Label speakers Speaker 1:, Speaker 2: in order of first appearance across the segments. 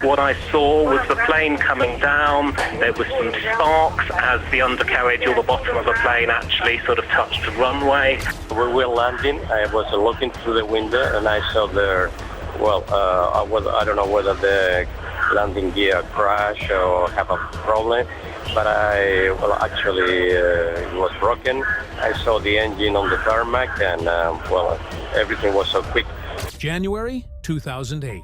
Speaker 1: What I saw was the plane coming down. There was some sparks as the undercarriage or the bottom of the plane actually sort of touched the runway.
Speaker 2: We were landing. I was looking through the window and I saw I don't know whether the landing gear crashed or have a problem, but it was broken. I saw the engine on the tarmac and everything was so quick.
Speaker 3: January 2008.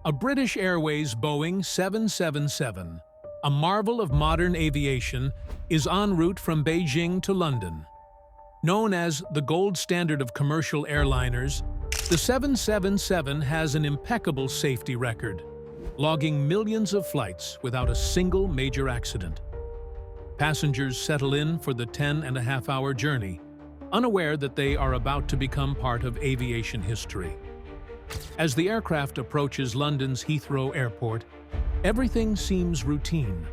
Speaker 3: A British Airways Boeing 777, a marvel of modern aviation, is en route from Beijing to London. Known as the gold standard of commercial airliners, the 777 has an impeccable safety record, logging millions of flights without a single major accident. Passengers settle in for the 10.5-hour journey, unaware that they are about to become part of aviation history. As the aircraft approaches London's Heathrow Airport, everything seems routine.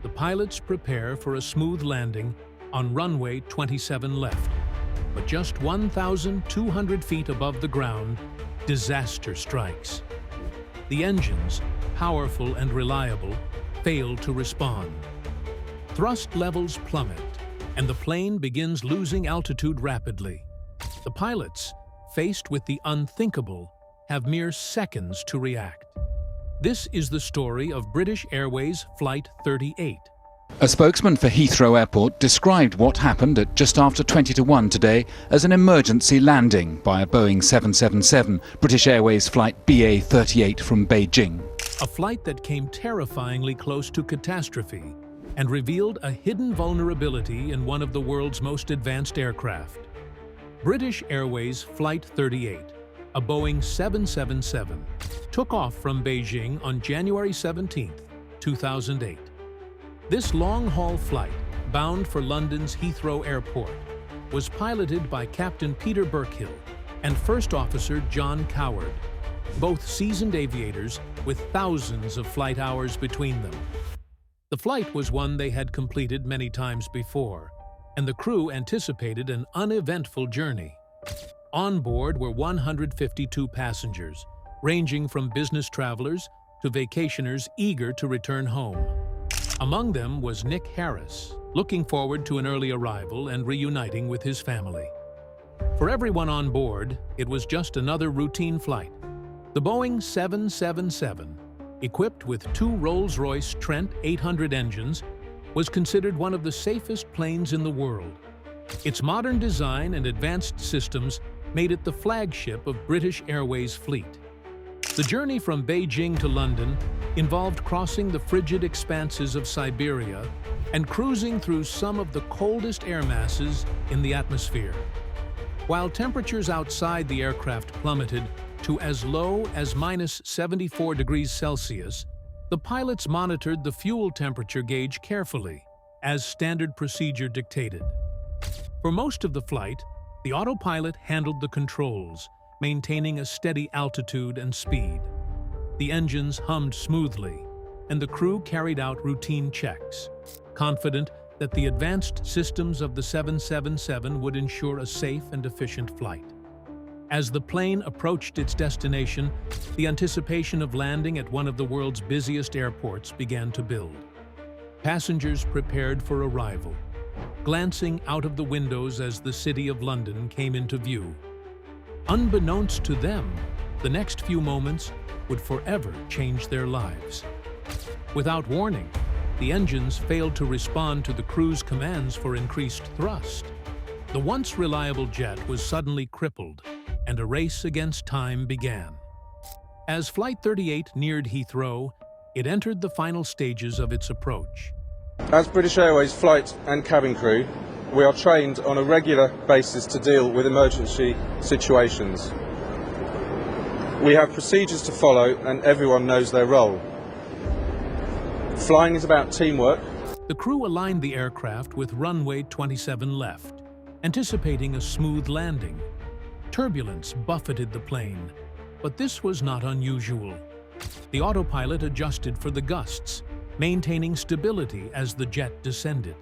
Speaker 3: The pilots prepare for a smooth landing on runway 27 left. But just 1,200 feet above the ground, disaster strikes. The engines, powerful and reliable, fail to respond. Thrust levels plummet, and the plane begins losing altitude rapidly. The pilots, faced with the unthinkable, have mere seconds to react. This is the story of British Airways Flight 38.
Speaker 4: A spokesman for Heathrow Airport described what happened at just after 20 to 1 today as an emergency landing by a Boeing 777, British Airways Flight BA38 from Beijing.
Speaker 3: A flight that came terrifyingly close to catastrophe and revealed a hidden vulnerability in one of the world's most advanced aircraft. British Airways Flight 38, a Boeing 777, took off from Beijing on January 17, 2008. This long-haul flight, bound for London's Heathrow Airport, was piloted by Captain Peter Burkhill and First Officer John Coward, both seasoned aviators with thousands of flight hours between them. The flight was one they had completed many times before, and the crew anticipated an uneventful journey. On board were 152 passengers, ranging from business travelers to vacationers eager to return home. Among them was Nick Harris, looking forward to an early arrival and reuniting with his family. For everyone on board, it was just another routine flight. The Boeing 777, equipped with 2 Rolls-Royce Trent 800 engines, was considered one of the safest planes in the world. Its modern design and advanced systems made it the flagship of British Airways' fleet. The journey from Beijing to London involved crossing the frigid expanses of Siberia and cruising through some of the coldest air masses in the atmosphere. While temperatures outside the aircraft plummeted to as low as -74 degrees Celsius, the pilots monitored the fuel temperature gauge carefully, as standard procedure dictated. For most of the flight, the autopilot handled the controls, maintaining a steady altitude and speed. The engines hummed smoothly, and the crew carried out routine checks, confident that the advanced systems of the 777 would ensure a safe and efficient flight. As the plane approached its destination, the anticipation of landing at one of the world's busiest airports began to build. Passengers prepared for arrival, glancing out of the windows as the city of London came into view. Unbeknownst to them, the next few moments would forever change their lives. Without warning, the engines failed to respond to the crew's commands for increased thrust. The once reliable jet was suddenly crippled, and a race against time began. As Flight 38 neared Heathrow, it entered the final stages of its approach.
Speaker 5: As British Airways flight and cabin crew, we are trained on a regular basis to deal with emergency situations. We have procedures to follow and everyone knows their role. Flying is about teamwork.
Speaker 3: The crew aligned the aircraft with runway 27 left, anticipating a smooth landing. Turbulence buffeted the plane, but this was not unusual. The autopilot adjusted for the gusts, maintaining stability as the jet descended.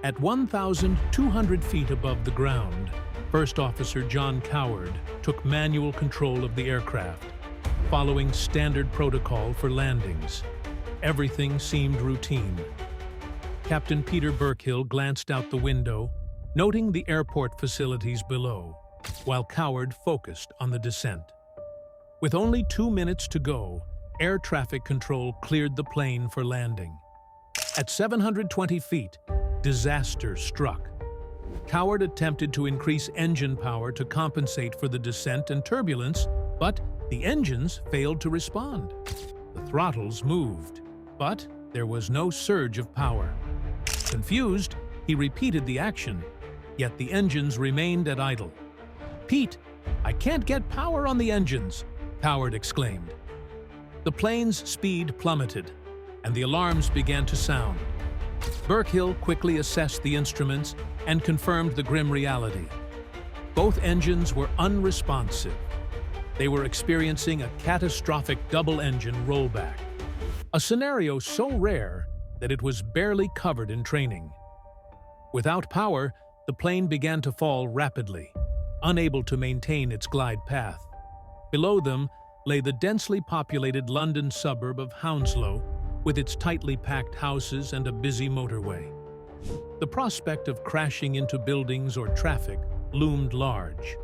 Speaker 3: At 1,200 feet above the ground, First Officer John Coward took manual control of the aircraft. following standard protocol for landings. Everything seemed routine. Captain Peter Burkhill glanced out the window, noting the airport facilities below, while Coward focused on the descent. With only 2 minutes to go, air traffic control cleared the plane for landing. At 720 feet, disaster struck. Coward attempted to increase engine power to compensate for the descent and turbulence, but the engines failed to respond. The throttles moved, but there was no surge of power. Confused, he repeated the action, yet the engines remained at idle. "Pete, I can't get power on the engines," Coward exclaimed. The plane's speed plummeted, and the alarms began to sound. Burkhill quickly assessed the instruments and confirmed the grim reality. Both engines were unresponsive. They were experiencing a catastrophic double-engine rollback, a scenario so rare that it was barely covered in training. Without power, the plane began to fall rapidly, unable to maintain its glide path. Below them lay the densely populated London suburb of Hounslow, with its tightly packed houses and a busy motorway. The prospect of crashing into buildings or traffic loomed large.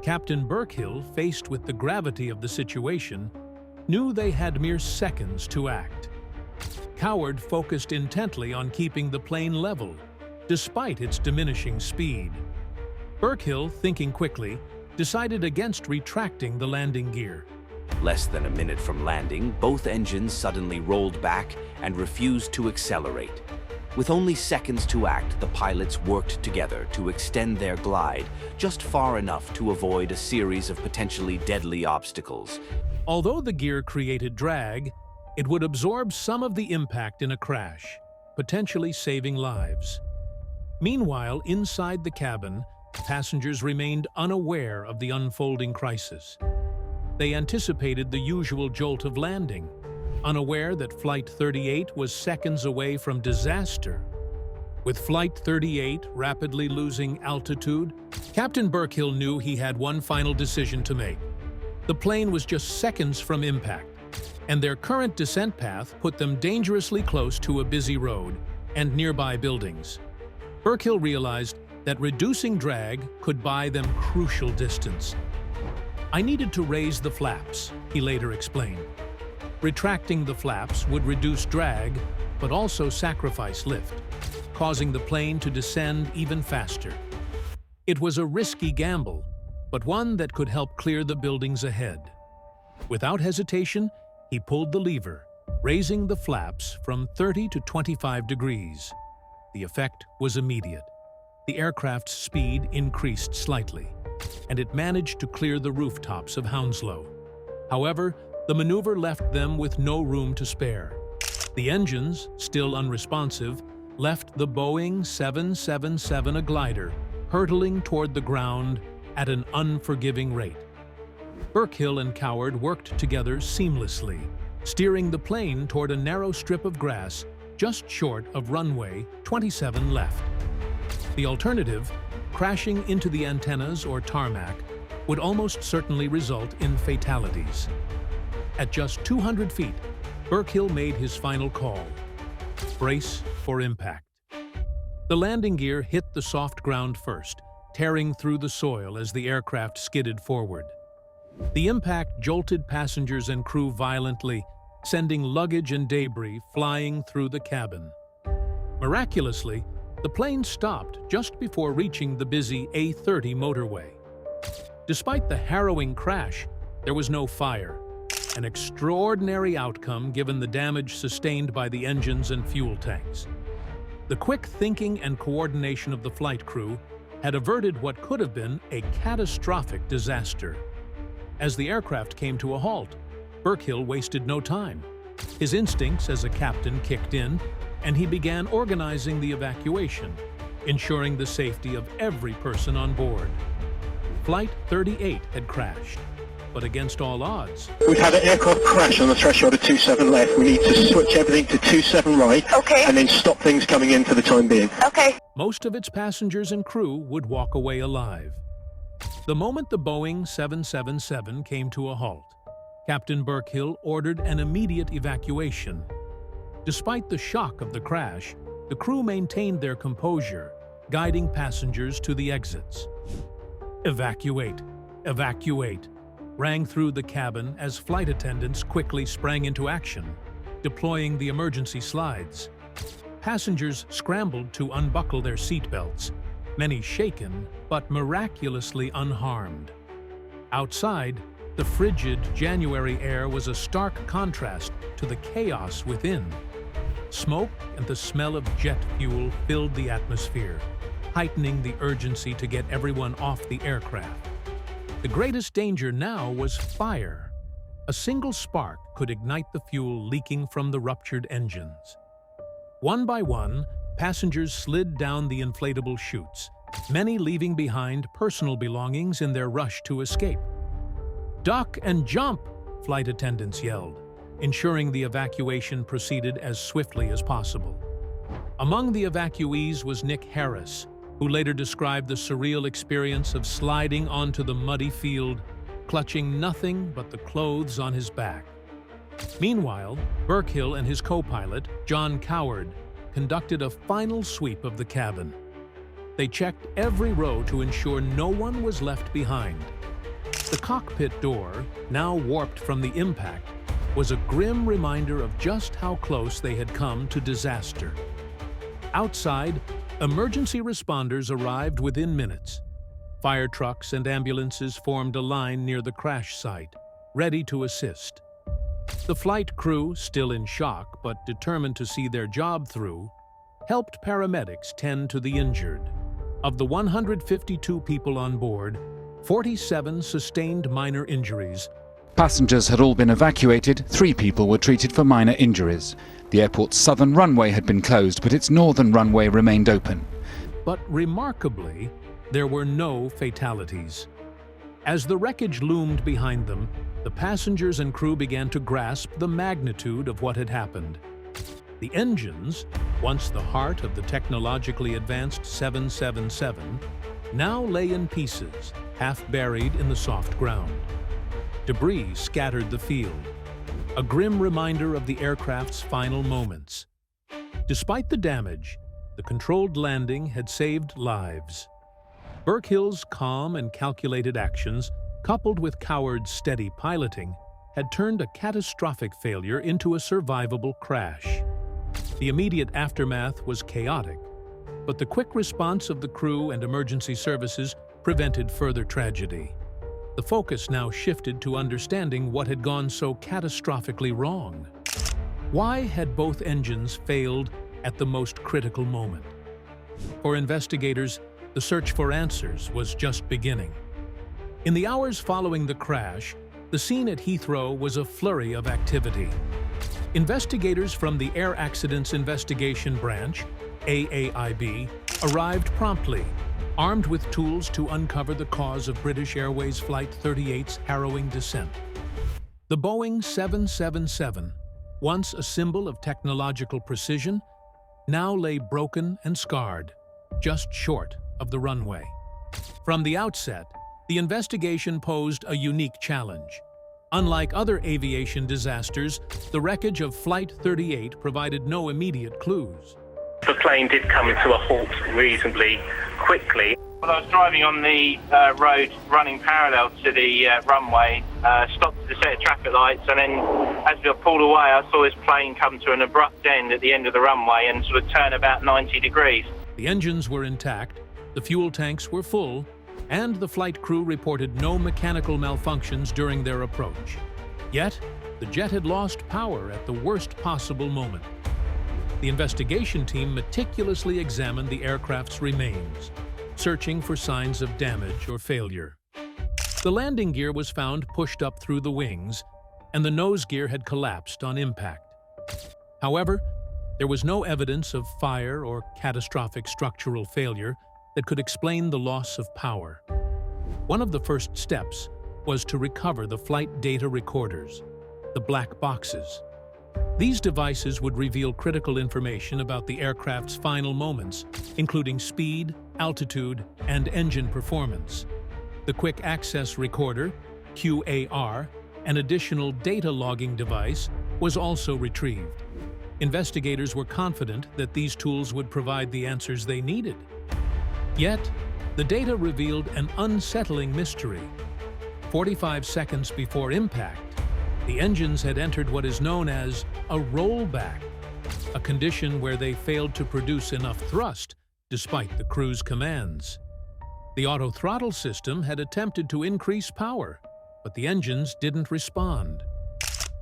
Speaker 3: Captain Burkhill, faced with the gravity of the situation, knew they had mere seconds to act. Coward focused intently on keeping the plane level, despite its diminishing speed. Burkhill, thinking quickly, decided against retracting the landing gear.
Speaker 6: Less than a minute from landing, both engines suddenly rolled back and refused to accelerate. With only seconds to act, the pilots worked together to extend their glide just far enough to avoid a series of potentially deadly obstacles.
Speaker 3: Although the gear created drag, it would absorb some of the impact in a crash, potentially saving lives. Meanwhile, inside the cabin, passengers remained unaware of the unfolding crisis. They anticipated the usual jolt of landing, unaware that Flight 38 was seconds away from disaster. With Flight 38 rapidly losing altitude, Captain Burkhill knew he had one final decision to make. The plane was just seconds from impact, and their current descent path put them dangerously close to a busy road and nearby buildings. Burkhill realized that reducing drag could buy them crucial distance. "I needed to raise the flaps," he later explained. Retracting the flaps would reduce drag, but also sacrifice lift, causing the plane to descend even faster. It was a risky gamble, but one that could help clear the buildings ahead. Without hesitation, he pulled the lever, raising the flaps from 30 to 25 degrees. The effect was immediate. The aircraft's speed increased slightly, and it managed to clear the rooftops of Hounslow. However, the maneuver left them with no room to spare. The engines, still unresponsive, left the Boeing 777, a glider, hurtling toward the ground at an unforgiving rate. Burkhill and Coward worked together seamlessly, steering the plane toward a narrow strip of grass just short of runway 27 left. The alternative, crashing into the antennas or tarmac, would almost certainly result in fatalities. At just 200 feet, Burkhill made his final call. Brace for impact. The landing gear hit the soft ground first, tearing through the soil as the aircraft skidded forward. The impact jolted passengers and crew violently, sending luggage and debris flying through the cabin. Miraculously, the plane stopped just before reaching the busy A30 motorway. Despite the harrowing crash, there was no fire, an extraordinary outcome given the damage sustained by the engines and fuel tanks. The quick thinking and coordination of the flight crew had averted what could have been a catastrophic disaster. As the aircraft came to a halt, Burkhill wasted no time. His instincts as a captain kicked in, and he began organizing the evacuation, ensuring the safety of every person on board. Flight 38 had crashed, but against all odds.
Speaker 7: We've had an aircraft crash on the threshold of 27 left. We need to switch everything to 27 right,
Speaker 8: okay,
Speaker 7: and then stop things coming in for the time being.
Speaker 8: Okay.
Speaker 3: Most of its passengers and crew would walk away alive. The moment the Boeing 777 came to a halt, Captain Burkhill ordered an immediate evacuation. Despite the shock of the crash, the crew maintained their composure, guiding passengers to the exits. "Evacuate! Evacuate!" rang through the cabin as flight attendants quickly sprang into action, deploying the emergency slides. Passengers scrambled to unbuckle their seatbelts, many shaken but miraculously unharmed. Outside, the frigid January air was a stark contrast to the chaos within. Smoke and the smell of jet fuel filled the atmosphere, heightening the urgency to get everyone off the aircraft. The greatest danger now was fire. A single spark could ignite the fuel leaking from the ruptured engines. One by one, passengers slid down the inflatable chutes, many leaving behind personal belongings in their rush to escape. "Duck and jump!" flight attendants yelled, ensuring the evacuation proceeded as swiftly as possible. Among the evacuees was Nick Harris, who later described the surreal experience of sliding onto the muddy field, clutching nothing but the clothes on his back. Meanwhile, Burkhill and his co-pilot, John Coward, conducted a final sweep of the cabin. They checked every row to ensure no one was left behind. The cockpit door, now warped from the impact, was a grim reminder of just how close they had come to disaster. Outside, emergency responders arrived within minutes. Fire trucks and ambulances formed a line near the crash site, ready to assist. The flight crew, still in shock but determined to see their job through, helped paramedics tend to the injured. Of the 152 people on board, 47 sustained minor injuries.
Speaker 4: Passengers had all been evacuated, 3 people were treated for minor injuries. The airport's southern runway had been closed, but its northern runway remained open.
Speaker 3: But remarkably, there were no fatalities. As the wreckage loomed behind them, the passengers and crew began to grasp the magnitude of what had happened. The engines, once the heart of the technologically advanced 777, now lay in pieces, half buried in the soft ground. Debris scattered the field, a grim reminder of the aircraft's final moments. Despite the damage, the controlled landing had saved lives. Burkhill's calm and calculated actions, coupled with Coward's steady piloting, had turned a catastrophic failure into a survivable crash. The immediate aftermath was chaotic, but the quick response of the crew and emergency services prevented further tragedy. The focus now shifted to understanding what had gone so catastrophically wrong. Why had both engines failed at the most critical moment? For investigators, the search for answers was just beginning. In the hours following the crash, the scene at Heathrow was a flurry of activity. Investigators from the Air Accidents Investigation Branch, AAIB, arrived promptly, armed with tools to uncover the cause of British Airways Flight 38's harrowing descent. The Boeing 777, once a symbol of technological precision, now lay broken and scarred, just short of the runway. From the outset, the investigation posed a unique challenge. Unlike other aviation disasters, the wreckage of Flight 38 provided no immediate clues.
Speaker 1: The plane did come to a halt reasonably quickly.
Speaker 8: Well, I was driving on the road running parallel to the runway, stopped at a set of traffic lights, and then as we pulled away, I saw this plane come to an abrupt end at the end of the runway and sort of turn about 90 degrees.
Speaker 3: The engines were intact, the fuel tanks were full, and the flight crew reported no mechanical malfunctions during their approach. Yet, the jet had lost power at the worst possible moment. The investigation team meticulously examined the aircraft's remains, searching for signs of damage or failure. The landing gear was found pushed up through the wings, and the nose gear had collapsed on impact. However, there was no evidence of fire or catastrophic structural failure that could explain the loss of power. One of the first steps was to recover the flight data recorders, the black boxes. These devices would reveal critical information about the aircraft's final moments, including speed, altitude, and engine performance. The Quick Access Recorder, QAR, An additional data logging device was also retrieved. Investigators were confident that these tools would provide the answers they needed. Yet, the data revealed an unsettling mystery. 45 seconds before impact, the engines had entered what is known as a rollback, a condition where they failed to produce enough thrust despite the crew's commands. The auto-throttle system had attempted to increase power, but the engines didn't respond.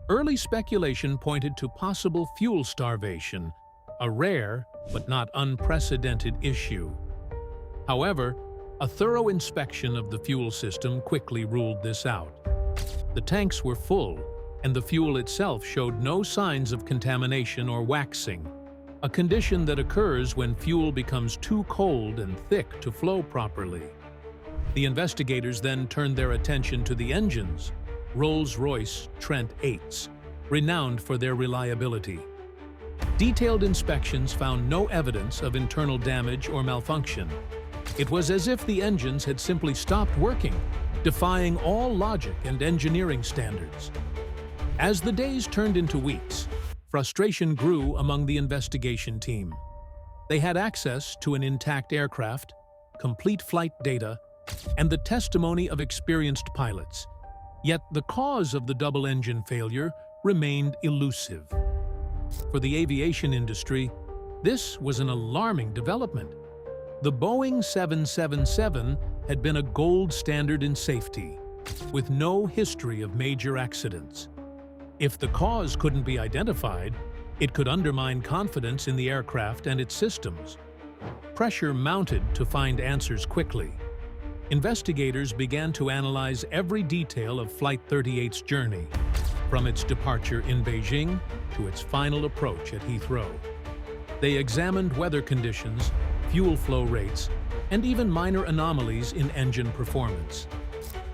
Speaker 3: Early speculation pointed to possible fuel starvation, a rare but not unprecedented issue. However, a thorough inspection of the fuel system quickly ruled this out. The tanks were full, and the fuel itself showed no signs of contamination or waxing, a condition that occurs when fuel becomes too cold and thick to flow properly. The investigators then turned their attention to the engines, Rolls-Royce Trent 8s, renowned for their reliability. Detailed inspections found no evidence of internal damage or malfunction. It was as if the engines had simply stopped working, defying all logic and engineering standards. As the days turned into weeks, frustration grew among the investigation team. They had access to an intact aircraft, complete flight data, and the testimony of experienced pilots. Yet the cause of the double-engine failure remained elusive. For the aviation industry, this was an alarming development. The Boeing 777 had been a gold standard in safety, with no history of major accidents. If the cause couldn't be identified, it could undermine confidence in the aircraft and its systems. Pressure mounted to find answers quickly. Investigators began to analyze every detail of Flight 38's journey, from its departure in Beijing to its final approach at Heathrow. They examined weather conditions, fuel flow rates, and even minor anomalies in engine performance.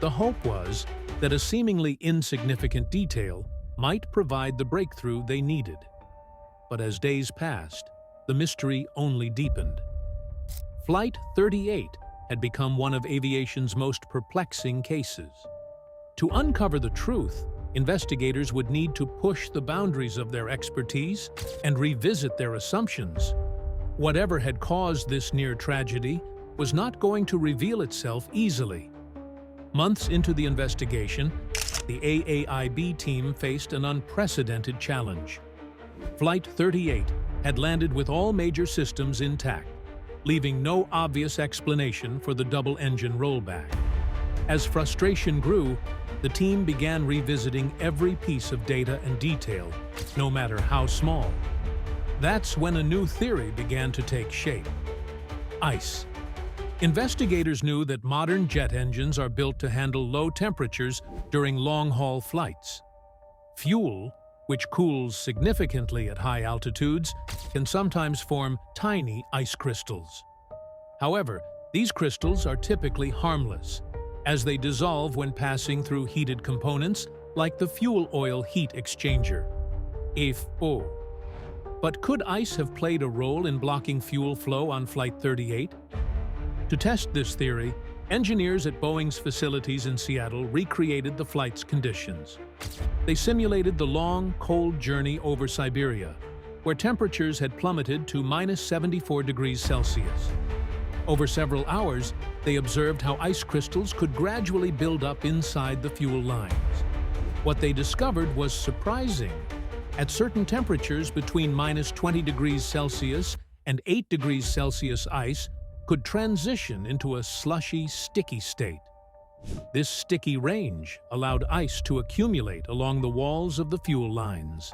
Speaker 3: The hope was that a seemingly insignificant detail might provide the breakthrough they needed. But as days passed, the mystery only deepened. Flight 38 had become one of aviation's most perplexing cases. To uncover the truth, investigators would need to push the boundaries of their expertise and revisit their assumptions. Whatever had caused this near tragedy was not going to reveal itself easily. Months into the investigation, the AAIB team faced an unprecedented challenge. Flight 38 had landed with all major systems intact, leaving no obvious explanation for the double-engine rollback. As frustration grew, the team began revisiting every piece of data and detail, no matter how small. That's when a new theory began to take shape: ice. Investigators knew that modern jet engines are built to handle low temperatures during long-haul flights. Fuel, which cools significantly at high altitudes, can sometimes form tiny ice crystals. However, these crystals are typically harmless, as they dissolve when passing through heated components like the fuel oil heat exchanger, FO. But could ice have played a role in blocking fuel flow on Flight 38? To test this theory, engineers at Boeing's facilities in Seattle recreated the flight's conditions. They simulated the long, cold journey over Siberia, where temperatures had plummeted to -74 degrees Celsius. Over several hours, they observed how ice crystals could gradually build up inside the fuel lines. What they discovered was surprising. At certain temperatures between -20 degrees Celsius and 8 degrees Celsius, ice could transition into a slushy, sticky state. This sticky range allowed ice to accumulate along the walls of the fuel lines.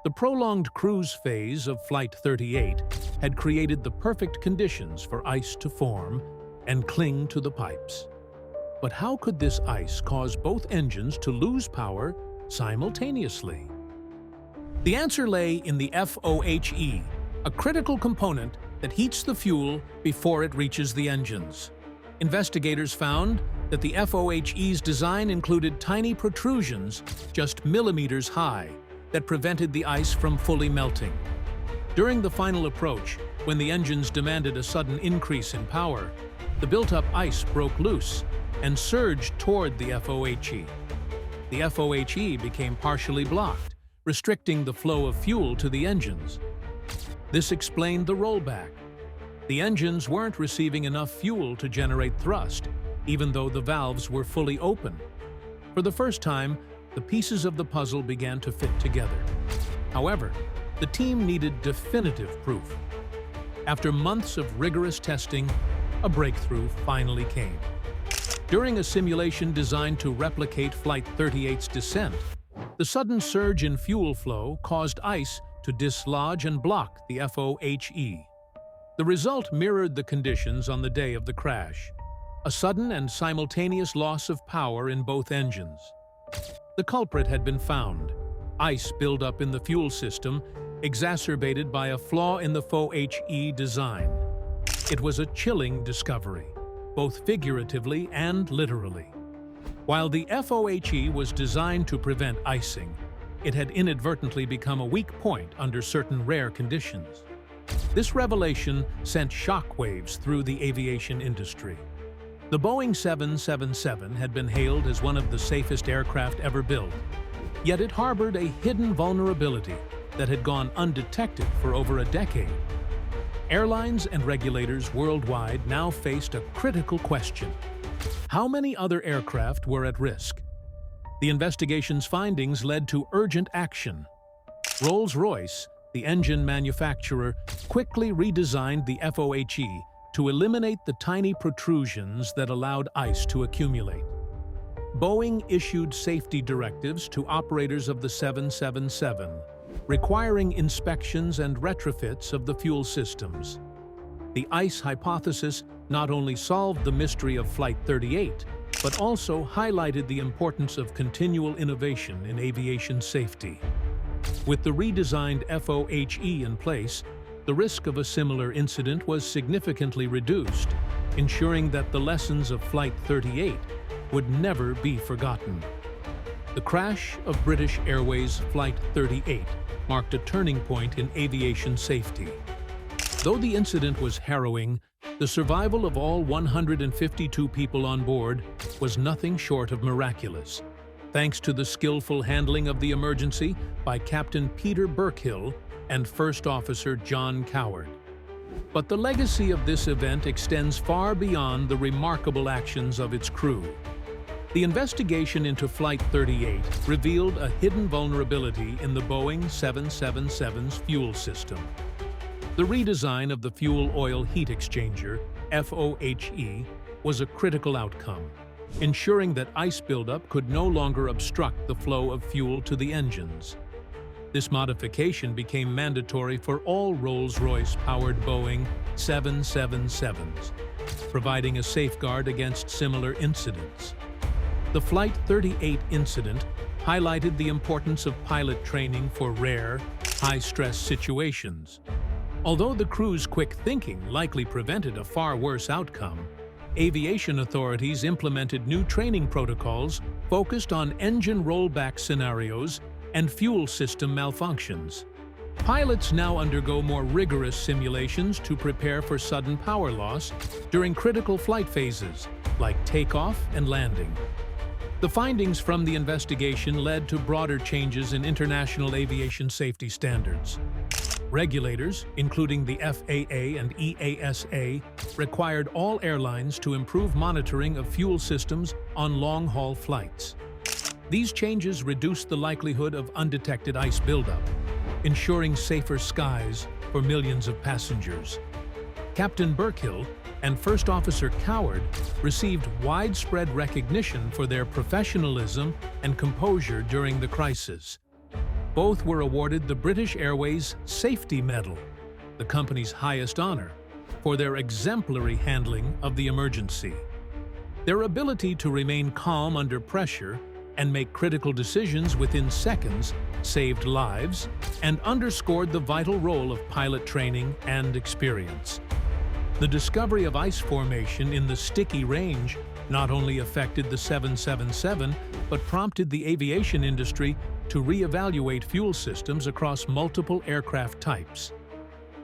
Speaker 3: The prolonged cruise phase of Flight 38 had created the perfect conditions for ice to form and cling to the pipes. But how could this ice cause both engines to lose power simultaneously? The answer lay in the FOHE, a critical component that heats the fuel before it reaches the engines. Investigators found that the FOHE's design included tiny protrusions just millimeters high that prevented the ice from fully melting. During the final approach, when the engines demanded a sudden increase in power, the built-up ice broke loose and surged toward the FOHE. the FOHE became partially blocked, restricting the flow of fuel to the engines. This explained the rollback. The engines weren't receiving enough fuel to generate thrust, even though the valves were fully open. For the first time, the pieces of the puzzle began to fit together. However, the team needed definitive proof. After months of rigorous testing, a breakthrough finally came. During a simulation designed to replicate Flight 38's descent, the sudden surge in fuel flow caused ice to dislodge and block the FOHE. The result mirrored the conditions on the day of the crash: a sudden and simultaneous loss of power in both engines. The culprit had been found: ice buildup in the fuel system, exacerbated by a flaw in the FOHE design. It was a chilling discovery, both figuratively and literally. While the FOHE was designed to prevent icing, it had inadvertently become a weak point under certain rare conditions. This revelation sent shockwaves through the aviation industry. The Boeing 777 had been hailed as one of the safest aircraft ever built, yet it harbored a hidden vulnerability that had gone undetected for over a decade. Airlines and regulators worldwide now faced a critical question: how many other aircraft were at risk? The investigation's findings led to urgent action. Rolls-Royce, the engine manufacturer, quickly redesigned the FOHE to eliminate the tiny protrusions that allowed ice to accumulate. Boeing issued safety directives to operators of the 777, requiring inspections and retrofits of the fuel systems. The ice hypothesis not only solved the mystery of Flight 38, but also highlighted the importance of continual innovation in aviation safety. With the redesigned FOHE in place, the risk of a similar incident was significantly reduced, ensuring that the lessons of Flight 38 would never be forgotten. The crash of British Airways Flight 38 marked a turning point in aviation safety. Though the incident was harrowing, the survival of all 152 people on board was nothing short of miraculous, thanks to the skillful handling of the emergency by Captain Peter Burkhill and First Officer John Coward. But the legacy of this event extends far beyond the remarkable actions of its crew. The investigation into Flight 38 revealed a hidden vulnerability in the Boeing 777's fuel system. The redesign of the fuel oil heat exchanger, FOHE, was a critical outcome, ensuring that ice buildup could no longer obstruct the flow of fuel to the engines. This modification became mandatory for all Rolls-Royce-powered Boeing 777s, providing a safeguard against similar incidents. The Flight 38 incident highlighted the importance of pilot training for rare, high-stress situations. Although the crew's quick thinking likely prevented a far worse outcome, aviation authorities implemented new training protocols focused on engine rollback scenarios and fuel system malfunctions. Pilots now undergo more rigorous simulations to prepare for sudden power loss during critical flight phases, like takeoff and landing. The findings from the investigation led to broader changes in international aviation safety standards. Regulators, including the FAA and EASA, required all airlines to improve monitoring of fuel systems on long-haul flights. These changes reduced the likelihood of undetected ice buildup, ensuring safer skies for millions of passengers. Captain Burkhill and First Officer Coward received widespread recognition for their professionalism and composure during the crisis. Both were awarded the British Airways Safety Medal, the company's highest honor, for their exemplary handling of the emergency. Their ability to remain calm under pressure and make critical decisions within seconds saved lives and underscored the vital role of pilot training and experience. The discovery of ice formation in the sticky range not only affected the 777, but prompted the aviation industry to reevaluate fuel systems across multiple aircraft types.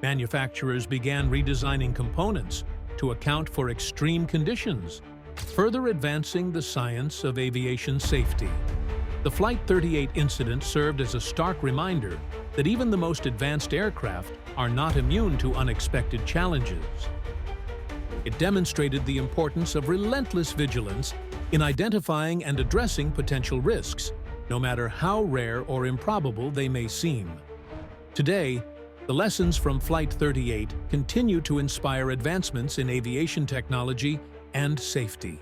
Speaker 3: Manufacturers began redesigning components to account for extreme conditions, further advancing the science of aviation safety. The Flight 38 incident served as a stark reminder that even the most advanced aircraft are not immune to unexpected challenges. It demonstrated the importance of relentless vigilance in identifying and addressing potential risks, no matter how rare or improbable they may seem. Today, the lessons from Flight 38 continue to inspire advancements in aviation technology and safety.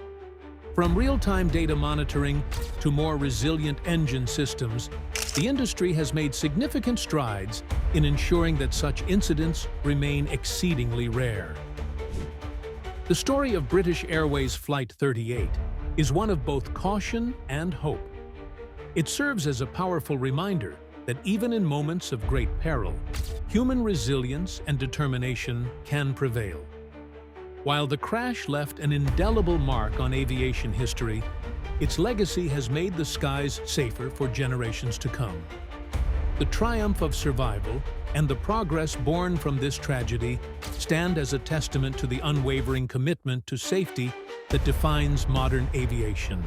Speaker 3: From real-time data monitoring to more resilient engine systems, the industry has made significant strides in ensuring that such incidents remain exceedingly rare. The story of British Airways Flight 38 is one of both caution and hope. It serves as a powerful reminder that even in moments of great peril, human resilience and determination can prevail. While the crash left an indelible mark on aviation history, its legacy has made the skies safer for generations to come. The triumph of survival and the progress born from this tragedy stand as a testament to the unwavering commitment to safety that defines modern aviation.